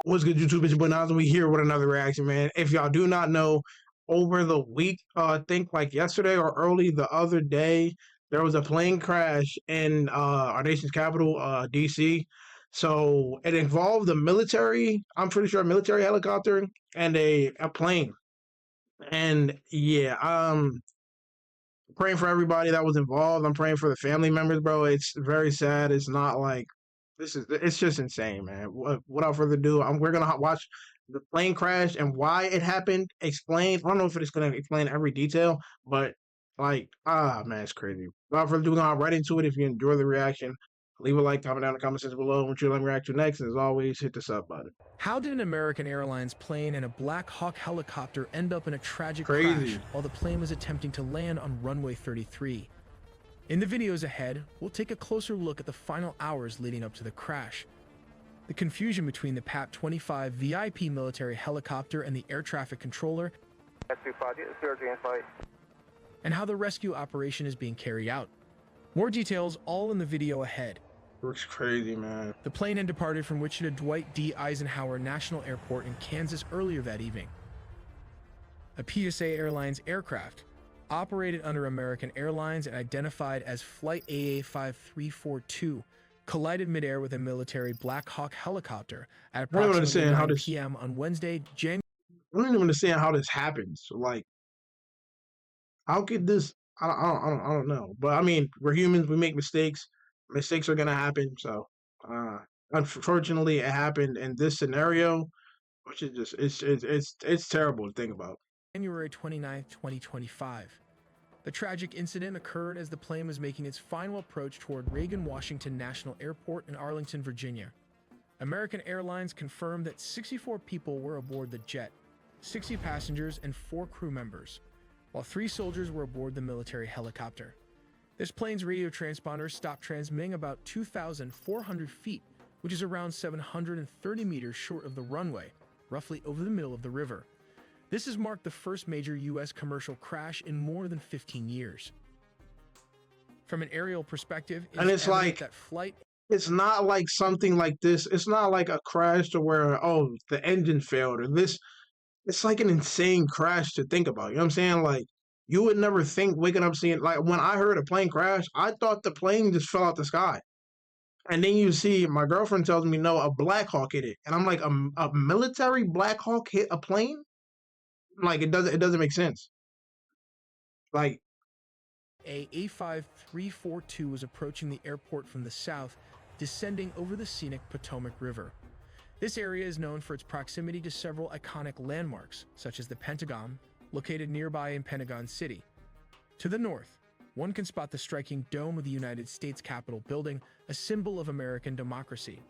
What's good, YouTube? It's Bonanza. We here with another reaction, man. If y'all do not know, over the week, I think like yesterday or early the other day, there was a plane crash in our nation's capital, DC. So it involved the military. I'm pretty sure a military helicopter and a plane. And yeah, praying for everybody that was involved. I'm praying for the family members, bro. It's very sad. It's not like it's just insane, man. Without further ado, we're gonna watch the plane crash and why it happened. Explain. I don't know if it's gonna explain every detail, but like, man, it's crazy. Without further ado, we're gonna hop right into it. If you enjoy the reaction, leave a like, comment down in the comment section below. What you let me react to next, and as always, hit the sub button. How did an American Airlines plane and a Black Hawk helicopter end up in a tragic Crazy. crash while the plane was attempting to land on runway 33? In the videos ahead, we'll take a closer look at the final hours leading up to the crash, the confusion between the PAT-25 VIP military helicopter and the air traffic controller, and how the rescue operation is being carried out. More details all in the video ahead. Looks crazy, man. The plane had departed from Wichita Dwight D. Eisenhower National Airport in Kansas earlier that evening. A PSA Airlines aircraft, operated under American Airlines and identified as Flight AA5342, collided midair with a military Black Hawk helicopter at approximately 9 p.m. on Wednesday, January. I don't even understand how this happens. Like, how could this? I don't know. But I mean, we're humans. We make mistakes. Mistakes are gonna happen. So, unfortunately, it happened in this scenario, which is just it's terrible to think about. January 29, 2025. The tragic incident occurred as the plane was making its final approach toward Reagan Washington National Airport in Arlington, Virginia. American Airlines confirmed that 64 people were aboard the jet, 60 passengers and 4 crew members, while 3 soldiers were aboard the military helicopter. This plane's radio transponder stopped transmitting about 2,400 feet, which is around 730 meters short of the runway, roughly over the middle of the river. This has marked the first major U.S. commercial crash in more than 15 years. From an aerial perspective, it's like that flight. It's not like something like this. It's not like a crash to where, oh, the engine failed or this. It's like an insane crash to think about. You know what I'm saying? Like, you would never think waking up seeing, like, when I heard a plane crash, I thought the plane just fell out the sky. And then you see, my girlfriend tells me, no, a Black Hawk hit it. And I'm like, a military Black Hawk hit a plane? Like, it doesn't make sense. Like, a A5342 was approaching the airport from the south, descending over the scenic Potomac River. This area is known for its proximity to several iconic landmarks, such as the Pentagon, located nearby in Pentagon City. To the north, one can spot the striking dome of the United States Capitol building, a symbol of American democracy.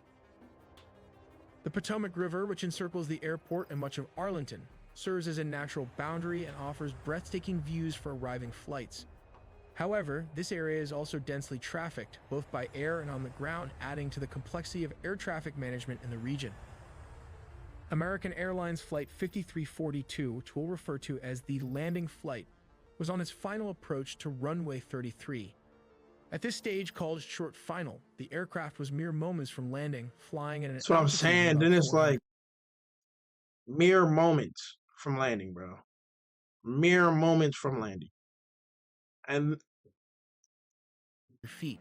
The Potomac River, which encircles the airport and much of Arlington, serves as a natural boundary and offers breathtaking views for arriving flights. However, this area is also densely trafficked, both by air and on the ground, adding to the complexity of air traffic management in the region. American Airlines Flight 5342, which we'll refer to as the landing flight, was on its final approach to runway 33. At this stage, called short final, the aircraft was mere moments from landing, flying at an that's what I'm saying. Then it's like mere moments from landing, bro. Mere moments from landing. And feet.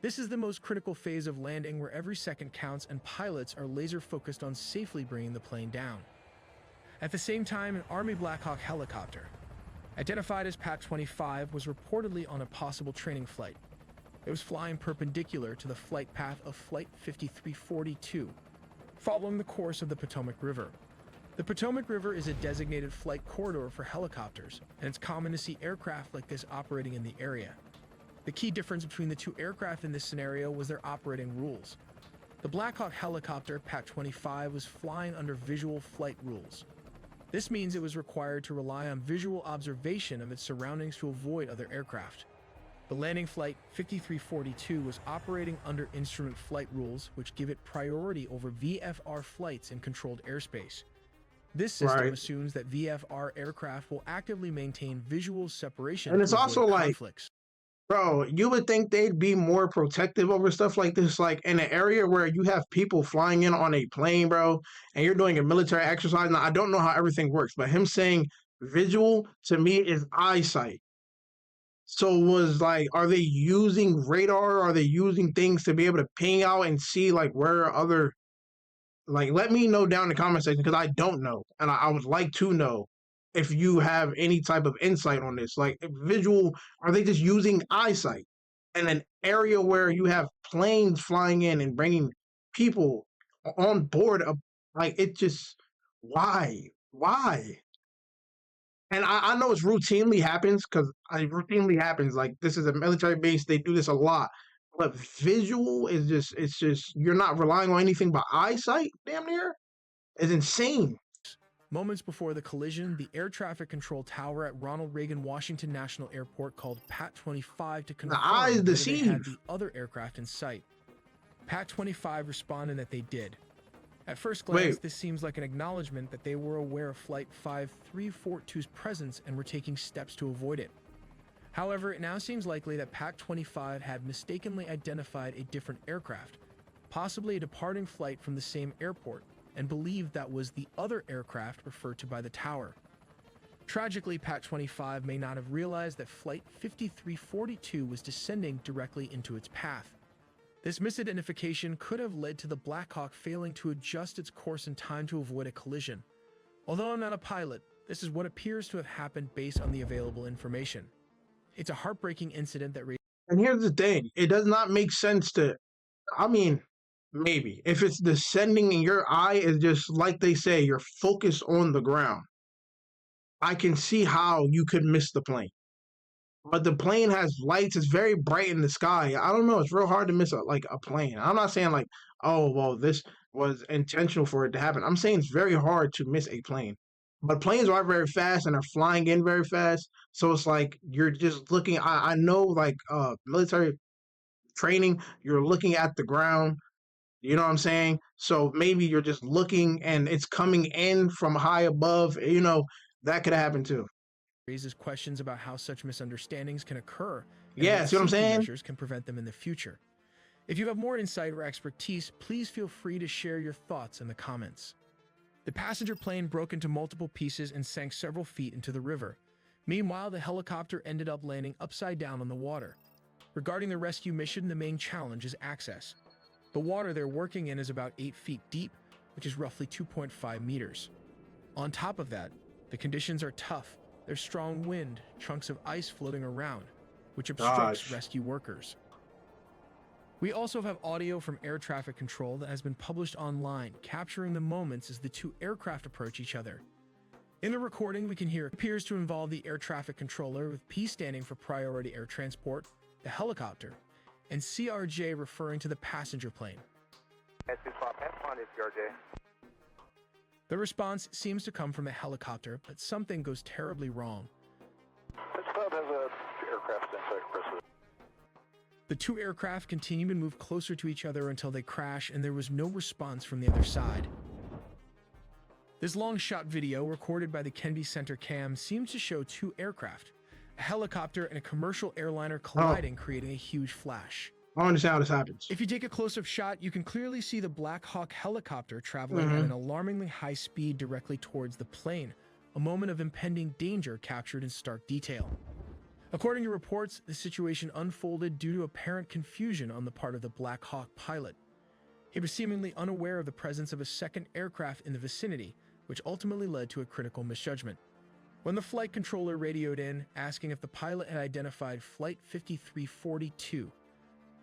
This is the most critical phase of landing, where every second counts and pilots are laser focused on safely bringing the plane down. At the same time, an Army Black Hawk helicopter, identified as PAT-25, was reportedly on a possible training flight. It was flying perpendicular to the flight path of Flight 5342, following the course of the Potomac River. The Potomac River is a designated flight corridor for helicopters, and it's common to see aircraft like this operating in the area. The key difference between the two aircraft in this scenario was their operating rules. The Black Hawk helicopter, PAT-25, was flying under visual flight rules. This means it was required to rely on visual observation of its surroundings to avoid other aircraft. The landing Flight 5342 was operating under instrument flight rules, which give it priority over VFR flights in controlled airspace. This system assumes that VFR aircraft will actively maintain visual separation. And it's also like, conflicts. Bro, you would think they'd be more protective over stuff like this, like in an area where you have people flying in on a plane, bro, and you're doing a military exercise. Now, I don't know how everything works, but him saying visual to me is eyesight. So was like, are they using radar? Are they using things to be able to ping out and see like where other like? Let me know down in the comment section because I don't know, and I would like to know if you have any type of insight on this. Like visual, are they just using eyesight in an area where you have planes flying in and bringing people on board? Like it just why? And I know it's routinely happens because it routinely happens. Like this is a military base; they do this a lot. But visual is just—it's just you're not relying on anything but eyesight. Damn near, it's insane. Moments before the collision, the air traffic control tower at Ronald Reagan Washington National Airport called PAT-25 to confirm eyes whether they had deceive. the other aircraft in sight. PAT-25 responded that they did. At first glance, Wait, this seems like an acknowledgement that they were aware of Flight 5342's presence and were taking steps to avoid it. However, it now seems likely that PAT-25 had mistakenly identified a different aircraft, possibly a departing flight from the same airport, and believed that was the other aircraft referred to by the tower. Tragically, PAT-25 may not have realized that Flight 5342 was descending directly into its path. This misidentification could have led to the Black Hawk failing to adjust its course in time to avoid a collision. Although I'm not a pilot, this is what appears to have happened based on the available information. It's a heartbreaking incident that and here's the thing: it does not make sense to. I mean, maybe if it's descending and your eye is just like they say, you're focused on the ground. I can see how you could miss the plane. But the plane has lights. It's very bright in the sky. I don't know. It's real hard to miss a plane. I'm not saying like, oh well, this was intentional for it to happen. I'm saying it's very hard to miss a plane. But planes are very fast and are flying in very fast. So it's like you're just looking. I know like military training. You're looking at the ground. You know what I'm saying? So maybe you're just looking and it's coming in from high above. That could happen too. raises questions about how such misunderstandings can occur and Yeah, what see what I'm safety saying? measures can prevent them in the future. If you have more insight or expertise, please feel free to share your thoughts in the comments. The passenger plane broke into multiple pieces and sank several feet into the river. Meanwhile, the helicopter ended up landing upside down on the water. Regarding the rescue mission, the main challenge is access. The water they're working in is about 8 feet deep, which is roughly 2.5 meters. On top of that, the conditions are tough. There's strong wind, chunks of ice floating around, which obstructs Gosh. rescue workers. We also have audio from air traffic control that has been published online, capturing the moments as the two aircraft approach each other. In the recording, we can hear it appears to involve the air traffic controller, with P standing for priority air transport, the helicopter, and CRJ referring to the passenger plane. The response seems to come from a helicopter, but something goes terribly wrong. This pub has a aircraft inside compressor. The two aircraft continue to move closer to each other until they crash, and there was no response from the other side. This long shot video, recorded by the Kenby Center Cam, seems to show two aircraft, a helicopter and a commercial airliner colliding, creating a huge flash. I don't understand how this happens. If you take a close-up shot, you can clearly see the Black Hawk helicopter traveling at an alarmingly high speed directly towards the plane, a moment of impending danger captured in stark detail. According to reports, the situation unfolded due to apparent confusion on the part of the Black Hawk pilot. He was seemingly unaware of the presence of a second aircraft in the vicinity, which ultimately led to a critical misjudgment. When the flight controller radioed in, asking if the pilot had identified Flight 5342,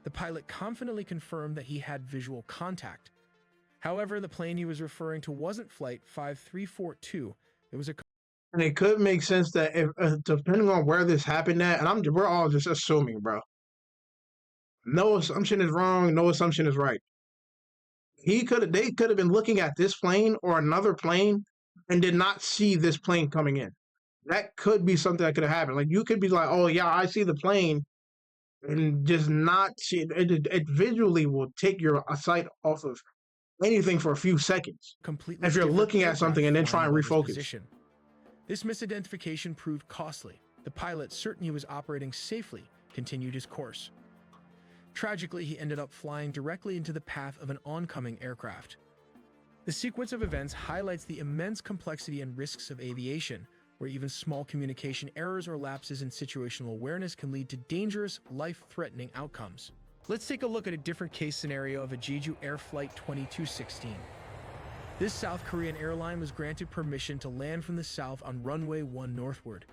the pilot confidently confirmed that he had visual contact. However, the plane he was referring to wasn't Flight 5342. It was a And it could make sense that if depending on where this happened at, and we're all just assuming, bro. No assumption is wrong. No assumption is right. They could have been looking at this plane or another plane and did not see this plane coming in. That could be something that could have happened. Like you could be like, oh yeah, I see the plane, and just not see it. It visually will take your sight off of anything for a few seconds completely if you're different looking at aircraft something and then try flying and above refocus. his position. This misidentification proved costly. The pilot, certain he was operating safely, continued his course. Tragically, he ended up flying directly into the path of an oncoming aircraft. The sequence of events highlights the immense complexity and risks of aviation, where even small communication errors or lapses in situational awareness can lead to dangerous, life-threatening outcomes. Let's take a look at a different case scenario of a Jeju Air Flight 2216. This South Korean airline was granted permission to land from the south on runway 1 northward.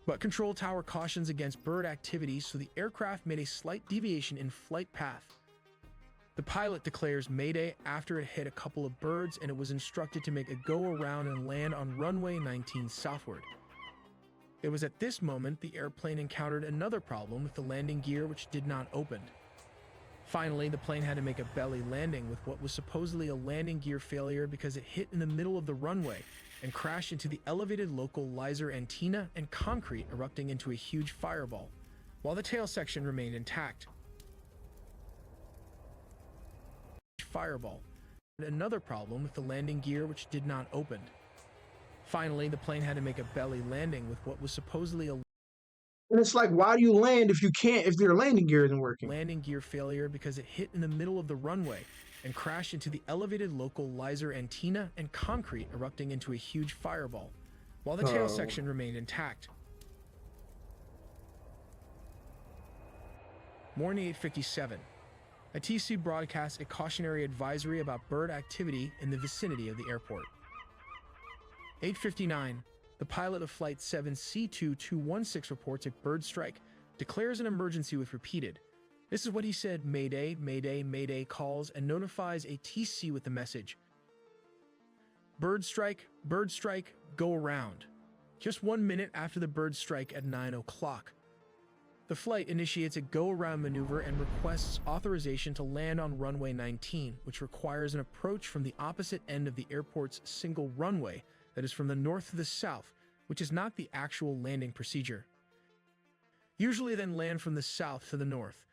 But control tower cautions against bird activity, so the aircraft made a slight deviation in flight path. The pilot declares Mayday after it hit a couple of birds, and it was instructed to make a go-around and land on runway 19 southward. It was at this moment the airplane encountered another problem with the landing gear, which did not open. Finally, the plane had to make a belly landing with what was supposedly a landing gear failure because it hit in the middle of the runway and crashed into the elevated local laser antenna and concrete, erupting into a huge fireball, while the tail section remained intact. Another problem with the landing gear, which did not open. Finally, the plane had to make a belly landing with what was supposedly a And it's like, why do you land if your landing gear isn't working? landing gear failure because it hit in the middle of the runway and crashed into the elevated local laser antenna and concrete, erupting into a huge fireball, while the tail section remained intact. Morning 8:57. A TC broadcasts a cautionary advisory about bird activity in the vicinity of the airport. 8:59. The pilot of Flight 7 C2216 reports a bird strike, declares an emergency with repeated. This is what he said: Mayday, Mayday, Mayday calls, and notifies a TC with the message: bird strike, go around. Just 1 minute after the bird strike at 9 o'clock. The flight initiates a go-around maneuver and requests authorization to land on runway 19, which requires an approach from the opposite end of the airport's single runway that is from the north to the south, which is not the actual landing procedure. Usually then land from the south to the north.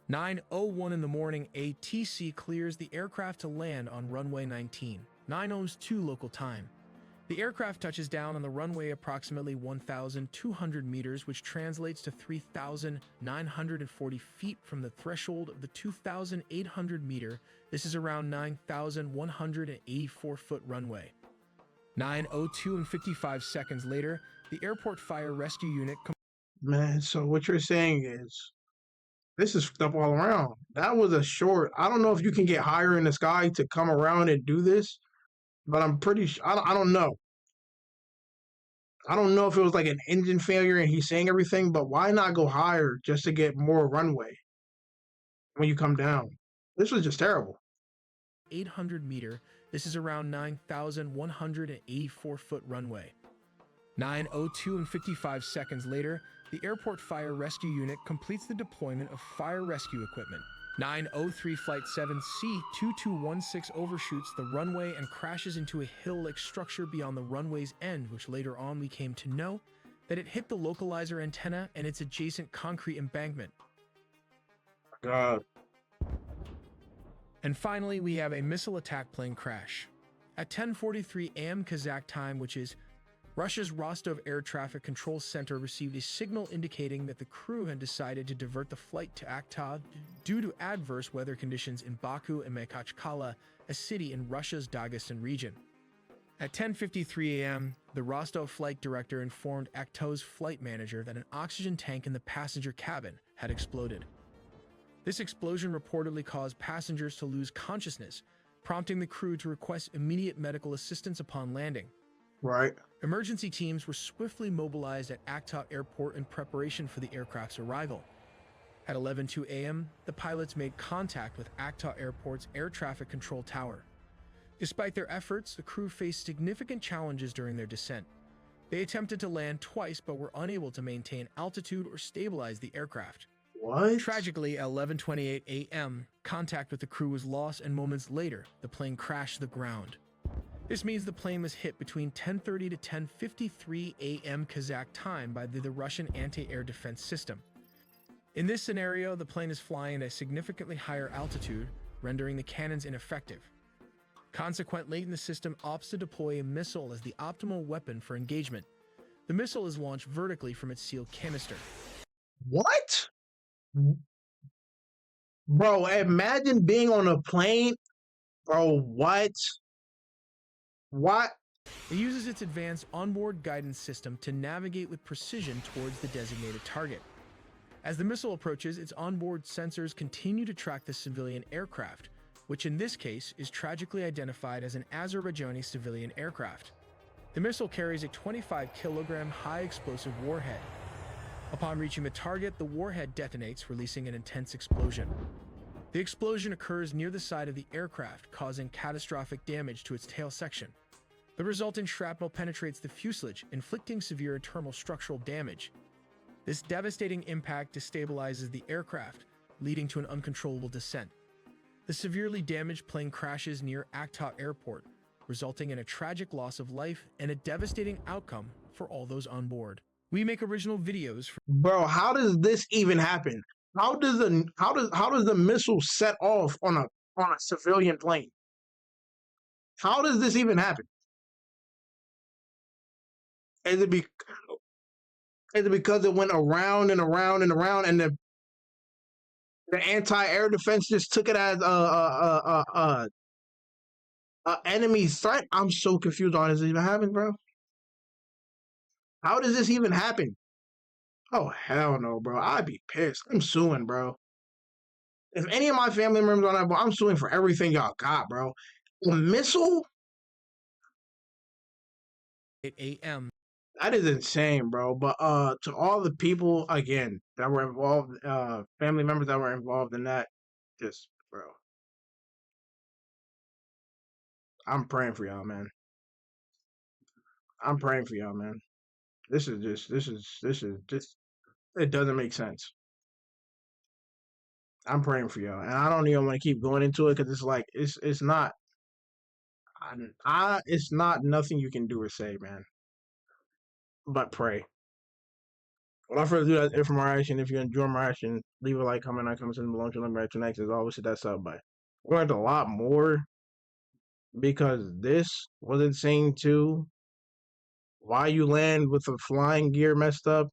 9:01 in the morning, a TC clears the aircraft to land on runway 19, 9:02 local time. The aircraft touches down on the runway approximately 1,200 meters, which translates to 3,940 feet from the threshold of the 2,800 meter. This is around 9,184-foot runway. 9:02 and 55 seconds later, the airport fire rescue unit. Man, so what you're saying is, this is up all around. That was a short. I don't know if you can get higher in the sky to come around and do this, but I'm pretty sure. I don't know. I don't know if it was like an engine failure and he's saying everything, but why not go higher just to get more runway when you come down? This was just terrible. 800 meter. This is around 9,184-foot runway. 9:02 and 55 seconds later, the airport fire rescue unit completes the deployment of fire rescue equipment. 9:03 Flight 7 C2216 overshoots the runway and crashes into a hill-like structure beyond the runway's end, which later on we came to know that it hit the localizer antenna and its adjacent concrete embankment. God. And finally, we have a missile attack plane crash. At 10:43 a.m. Kazakh time, which is Russia's Rostov Air Traffic Control Center, received a signal indicating that the crew had decided to divert the flight to Aktau due to adverse weather conditions in Baku and Makhachkala, a city in Russia's Dagestan region. At 10:53 a.m., the Rostov flight director informed Aktau's flight manager that an oxygen tank in the passenger cabin had exploded. This explosion reportedly caused passengers to lose consciousness, prompting the crew to request immediate medical assistance upon landing. Right. Emergency teams were swiftly mobilized at Aktau Airport in preparation for the aircraft's arrival. At 11:02 a.m., the pilots made contact with Aktau Airport's air traffic control tower. Despite their efforts, the crew faced significant challenges during their descent. They attempted to land twice but were unable to maintain altitude or stabilize the aircraft. What? Tragically, at 11:28 a.m., contact with the crew was lost, and moments later, the plane crashed to the ground. This means the plane was hit between 10:30 to 10:53 a.m. Kazakh time by the Russian anti-air defense system. In this scenario, the plane is flying at a significantly higher altitude, rendering the cannons ineffective. Consequently, the system opts to deploy a missile as the optimal weapon for engagement. The missile is launched vertically from its sealed canister. What? Bro, imagine being on a plane. Bro, what? What? It uses its advanced onboard guidance system to navigate with precision towards the designated target. As the missile approaches, its onboard sensors continue to track the civilian aircraft, which in this case is tragically identified as an Azerbaijani civilian aircraft. The missile carries a 25-kilogram high-explosive warhead. Upon reaching the target, the warhead detonates, releasing an intense explosion. The explosion occurs near the side of the aircraft, causing catastrophic damage to its tail section. The resultant shrapnel penetrates the fuselage, inflicting severe internal structural damage. This devastating impact destabilizes the aircraft, leading to an uncontrollable descent. The severely damaged plane crashes near Akta Airport, resulting in a tragic loss of life and a devastating outcome for all those on board. We make original videos for Bro, how does this even happen? How does the missile set off on a civilian plane? How does this even happen? Is it because it went around and around and around, and the anti-air defense just took it as a enemy threat? I'm so confused on this even happen, bro. How does this even happen? Oh hell no, bro. I'd be pissed. I'm suing, bro. If any of my family members on that, bro, I'm suing for everything y'all got, bro. A missile? 8 a.m. That is insane, bro. But to all the people again that were involved, family members that were involved in that, just bro. I'm praying for y'all, man. I'm praying for y'all, man. This is just it doesn't make sense. I'm praying for y'all, and I don't even want to keep going into it because it's like it's not. It's not nothing you can do or say, man. But pray. Without further ado, that's it for my reaction. If you enjoy my reaction, leave a like, comment, and comment below to let me react to next. As always, hit that sub button. We learned a lot more because this was insane too. Why you land with the flying gear messed up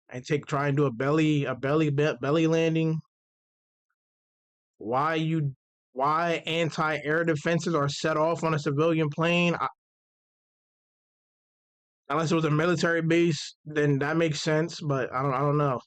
and try and do a belly landing? Why anti-air defenses are set off on a civilian plane? Unless it was a military base, then that makes sense. But I don't know.